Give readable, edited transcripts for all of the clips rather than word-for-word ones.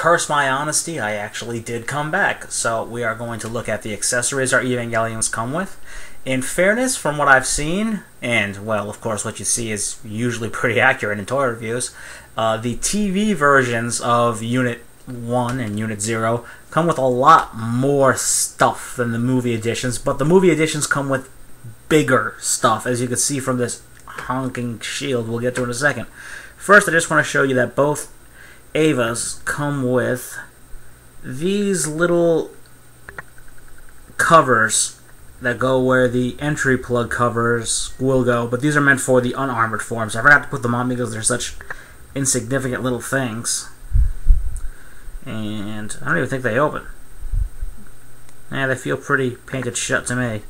curse my honesty, I actually did come back. So we are going to look at the accessories our Evangelions come with. In fairness, from what I've seen, and, well, of course, what you see is usually pretty accurate in toy reviews, the TV versions of Unit 1 and Unit 0 come with a lot more stuff than the movie editions, but the movie editions come with bigger stuff, as you can see from this honking shield we'll get to in a second. First, I just want to show you that both Evas come with these little covers that go where the entry plug covers will go, but these are meant for the unarmored forms. I forgot to put them on because they're such insignificant little things. And I don't even think they open. Yeah, they feel pretty painted shut to me.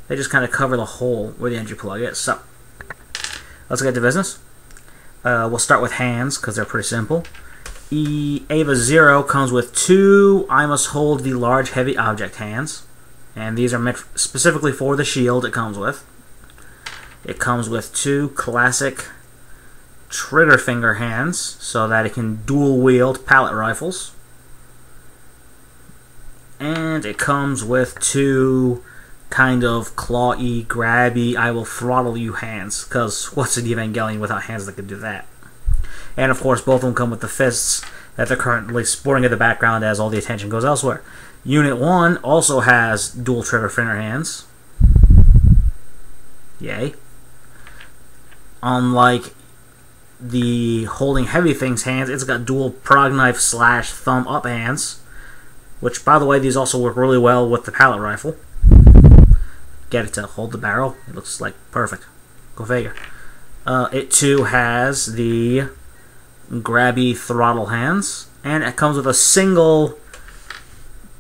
They just kind of cover the hole where the entry plug is. So, let's get to business. We'll start with hands, because they're pretty simple. Eva 0 comes with 2 I must hold the large heavy object hands. And these are meant specifically for the shield it comes with. It comes with 2 classic trigger finger hands, so that it can dual wield pallet rifles. And it comes with 2 kind of clawy, grabby, I will throttle you hands, because what's an Evangelion without hands that can do that? And of course, both of them come with the fists that they're currently sporting in the background as all the attention goes elsewhere. Unit 1 also has dual trigger finger hands. Yay. Unlike the holding heavy things hands, it's got dual prog knife / thumb up hands, which, by the way, these also work really well with the pallet rifle. Get it to hold the barrel. It looks like perfect. Go figure. It too has the grabby throttle hands, and it comes with a single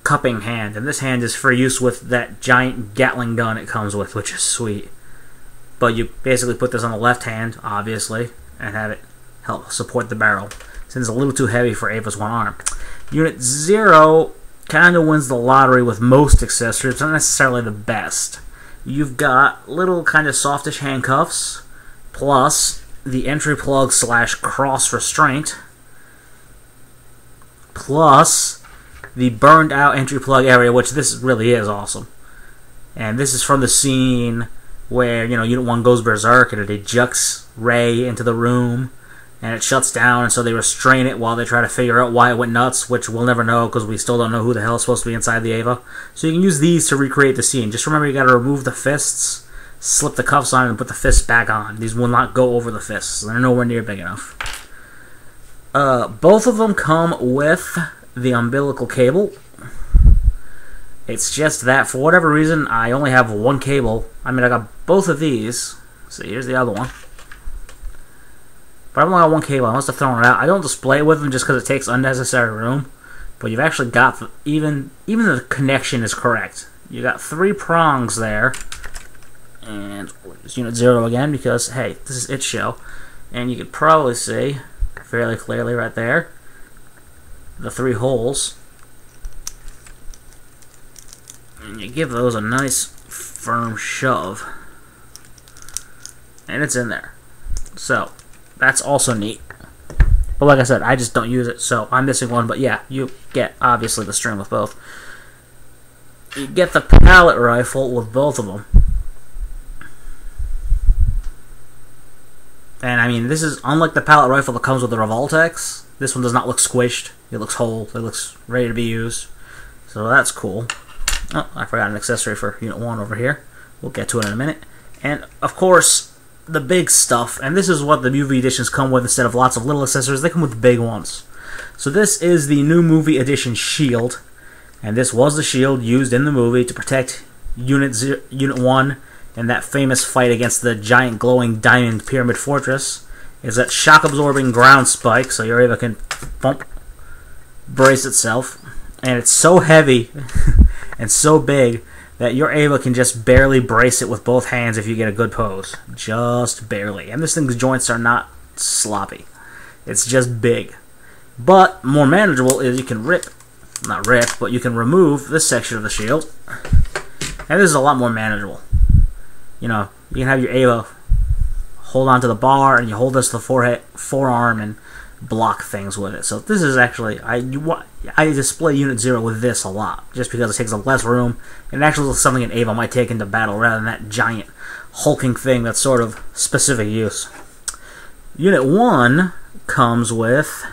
cupping hand, and this hand is for use with that giant Gatling gun it comes with, which is sweet. But you basically put this on the left hand, obviously, and have it help support the barrel, since it's a little too heavy for Eva's one arm. Unit 0 kind of wins the lottery with most accessories, not necessarily the best. You've got little kind of softish handcuffs, plus the entry plug / cross restraint, plus the burned out entry plug area, which this really is awesome. And this is from the scene where, you know, Unit 1 goes berserk and it ejects Rey into the room and it shuts down, and so they restrain it while they try to figure out why it went nuts, which we'll never know because we still don't know who the hell is supposed to be inside the Eva. So you can use these to recreate the scene. Just remember, you got to remove the fists, slip the cuffs on, and put the fists back on. These will not go over the fists. They're nowhere near big enough. Both of them come with the umbilical cable. It's just that, for whatever reason, I only have one cable. I mean, I got both of these. See, here's the other one. But I've only got one cable. I must have thrown it out. I don't display it with them just because it takes unnecessary room. But you've actually got, even the connection is correct. You got 3 prongs there. And it's Unit 0 again because, hey, this is its show. And you can probably see fairly clearly right there the 3 holes. And you give those a nice firm shove. And it's in there. So, that's also neat. But like I said, I just don't use it, so I'm missing one. But yeah, you get, obviously, the string with both. You get the pallet rifle with both of them. And I mean, this is unlike the pallet rifle that comes with the Revoltex. This one does not look squished. It looks whole. It looks ready to be used. So that's cool. Oh, I forgot an accessory for Unit 1 over here. We'll get to it in a minute. And, of course, the big stuff. And this is what the movie editions come with instead of lots of little accessories. They come with big ones. So this is the new movie edition shield. And this was the shield used in the movie to protect Unit 1 in that famous fight against the giant glowing diamond pyramid fortress. Is that shock-absorbing ground spike, so your Eva can bump, brace itself. And it's so heavy and so big that your Eva can just barely brace it with both hands if you get a good pose. Just barely. And this thing's joints are not sloppy. It's just big. But more manageable is you can not rip, but you can remove this section of the shield. And this is a lot more manageable. You know, you can have your Eva hold onto the bar, and you hold this to the forearm, and block things with it. So this is actually, I display Unit 0 with this a lot, just because it takes up less room, and it actually looks something an Eva might take into battle, rather than that giant hulking thing that's sort of specific use. Unit 1 comes with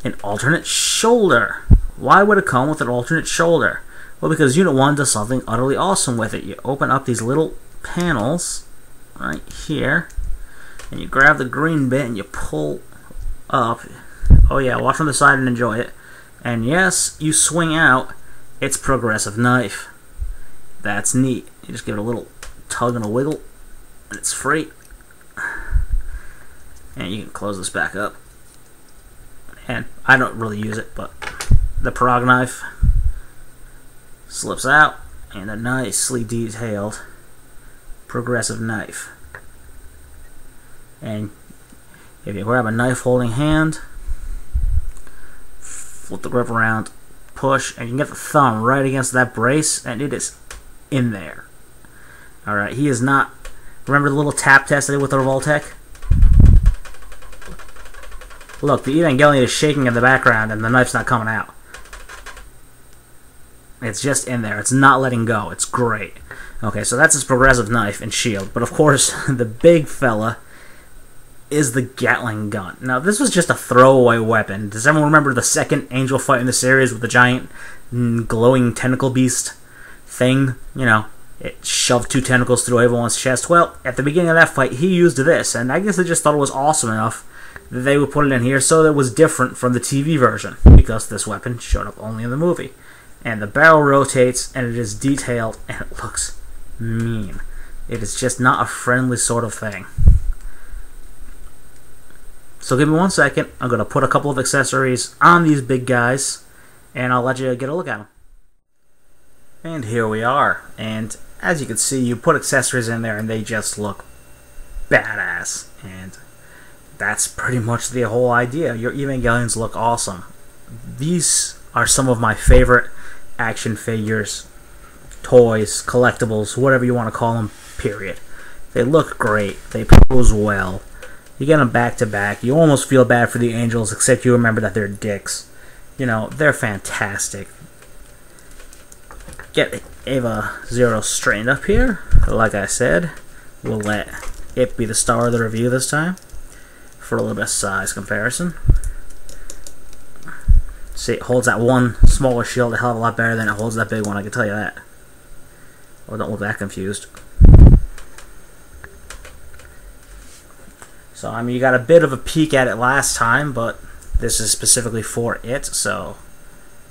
an alternate shoulder. Why would it come with an alternate shoulder? Well, because Unit 1 does something utterly awesome with it. You open up these little panels right here, and you grab the green bit and you pull up. Oh yeah, watch from the side and enjoy it. And yes, you swing out its progressive knife. That's neat. You just give it a little tug and a wiggle, and it's free. And you can close this back up. And I don't really use it, but the prog knife slips out, and a nicely detailed progressive knife. And if you grab a knife holding hand, flip the grip around, push, and you can get the thumb right against that brace, and it is in there. Alright, he is not... Remember the little tap test I did with the Revoltech? Look, the Evangelion is shaking in the background, and the knife's not coming out. It's just in there. It's not letting go. It's great. Okay, so that's his progressive knife and shield. But of course, the big fella is the Gatling gun. Now, this was just a throwaway weapon. Does everyone remember the second Angel fight in the series with the giant glowing tentacle beast thing? You know, it shoved 2 tentacles through everyone's chest. Well, at the beginning of that fight, he used this, and I guess they just thought it was awesome enough that they would put it in here so that it was different from the TV version, because this weapon showed up only in the movie. And the barrel rotates, and it is detailed, and it looks mean. It is just not a friendly sort of thing. So give me 1 second. I'm going to put a couple of accessories on these big guys, and I'll let you get a look at them. And here we are. And as you can see, you put accessories in there, and they just look badass. And that's pretty much the whole idea. Your Evangelions look awesome. These are some of my favorite action figures, toys, collectibles, whatever you want to call them, period. They look great. They pose well. You get them back to back. You almost feel bad for the Angels, except you remember that they're dicks. You know, they're fantastic. Get Eva 0 straightened up here. Like I said, we'll let it be the star of the review this time for a little bit of size comparison. See, it holds that one smaller shield a hell of a lot better than it holds that big one, I can tell you that. Oh, don't look that confused. So, I mean, you got a bit of a peek at it last time, but this is specifically for it. So,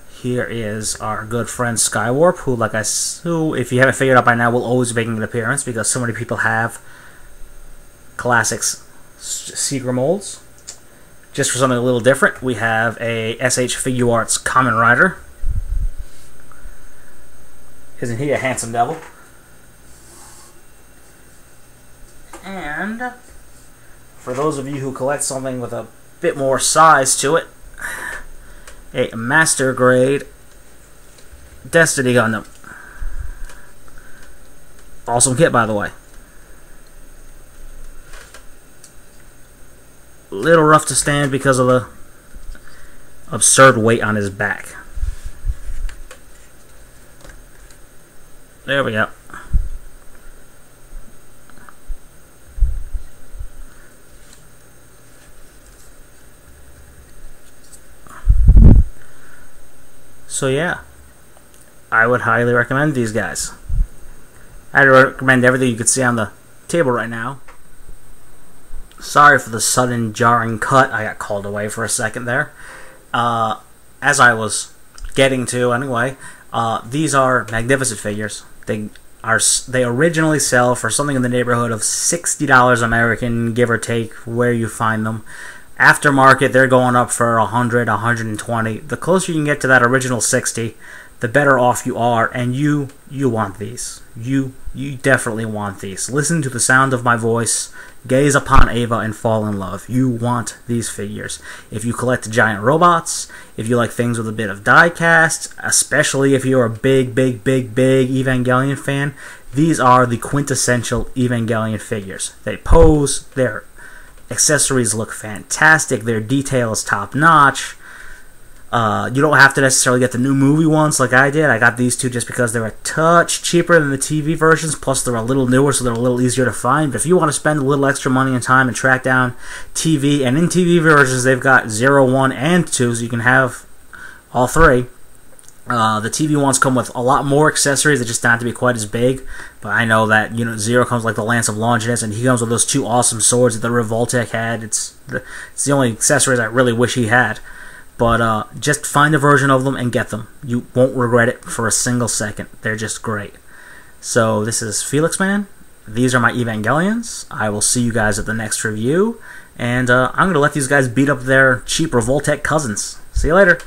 here is our good friend Skywarp, who, if you haven't figured out by now, will always be making an appearance because so many people have classics secret molds. Just for something a little different, we have a SH Figuarts Kamen Rider. Isn't he a handsome devil? And for those of you who collect something with a bit more size to it, a Master Grade Destiny Gundam. Awesome kit, by the way. Little rough to stand because of the absurd weight on his back. There we go. So yeah, I would highly recommend these guys. I'd recommend everything you could see on the table right now. Sorry for the sudden jarring cut. I got called away for a second there. As I was getting to anyway, these are magnificent figures. They originally sell for something in the neighborhood of $60 American, give or take, where you find them. Aftermarket, they're going up for $100, $120. The closer you can get to that original 60, the better off you are, and you want these. You definitely want these. Listen to the sound of my voice. Gaze upon Eva and fall in love. You want these figures. If you collect giant robots, if you like things with a bit of die-cast, especially if you're a big Evangelion fan, these are the quintessential Evangelion figures. They pose, they're accessories look fantastic. Their detail is top notch. You don't have to necessarily get the new movie ones like I did. I got these two just because they're a touch cheaper than the TV versions, plus they're a little newer, so they're a little easier to find. But if you want to spend a little extra money and time and track down TV, and in TV versions they've got 0, 1, and 2, so you can have all three. The TV ones come with a lot more accessories that just don't have to be quite as big. But I know that Unit 0 comes with like the Lance of Longinus, and he comes with those 2 awesome swords that the Revoltech had. It's the only accessories I really wish he had. But just find a version of them and get them. You won't regret it for a single second. They're just great. So this is Felixman. These are my Evangelions. I will see you guys at the next review. And I'm going to let these guys beat up their cheap Revoltech cousins. See you later.